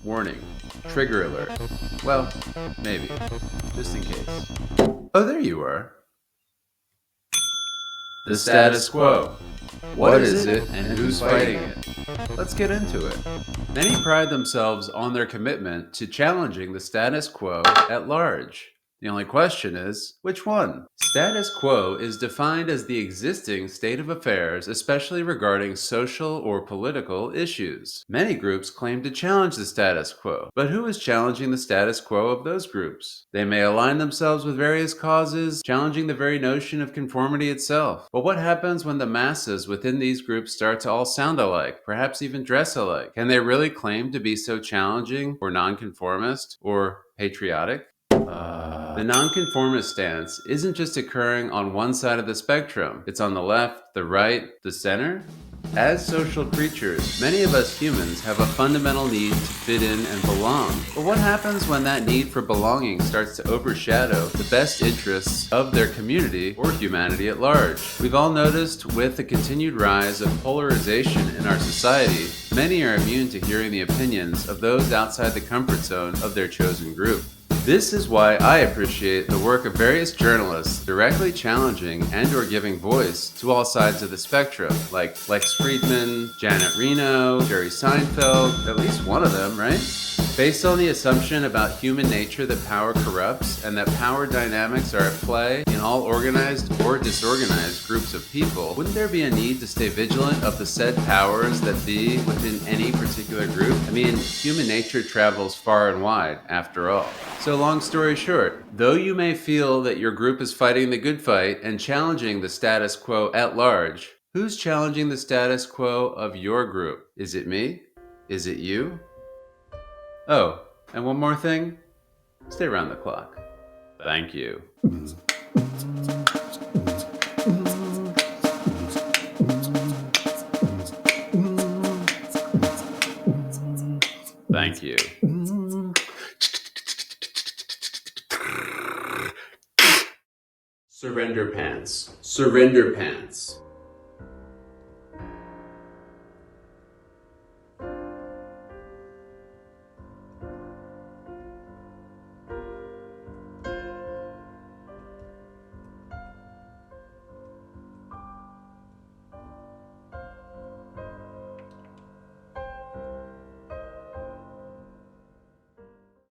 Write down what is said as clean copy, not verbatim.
Warning. Trigger alert. Well, maybe. Just in case. Oh, there you are. The status quo. What is it and who's fighting it? Let's get into it. Many pride themselves on their commitment to challenging the status quo at large. The only question is, which one? Status quo is defined as the existing state of affairs, especially regarding social or political issues. Many groups claim to challenge the status quo, but who is challenging the status quo of those groups? They may align themselves with various causes, challenging the very notion of conformity itself. But what happens when the masses within these groups start to all sound alike, perhaps even dress alike? Can they really claim to be so challenging or nonconformist or patriotic? The nonconformist stance isn't just occurring on one side of the spectrum. It's on the left, the right, the center. As social creatures, many of us humans have a fundamental need to fit in and belong. But what happens when that need for belonging starts to overshadow the best interests of their community or humanity at large? We've all noticed with the continued rise of polarization in our society, many are immune to hearing the opinions of those outside the comfort zone of their chosen group. This is why I appreciate the work of various journalists directly challenging and or giving voice to all sides of the spectrum, like Lex Friedman, Janet Reno, Jerry Seinfeld, at least one of them, right? Based on the assumption about human nature that power corrupts and that power dynamics are at play in all organized or disorganized groups of people, wouldn't there be a need to stay vigilant of the said powers that be within any particular group? I mean, human nature travels far and wide, after all. So long story short, though you may feel that your group is fighting the good fight and challenging the status quo at large, who's challenging the status quo of your group? Is it me? Is it you? Oh, and one more thing, stay around the clock. Thank you. Thank you. Surrender pants. Surrender pants.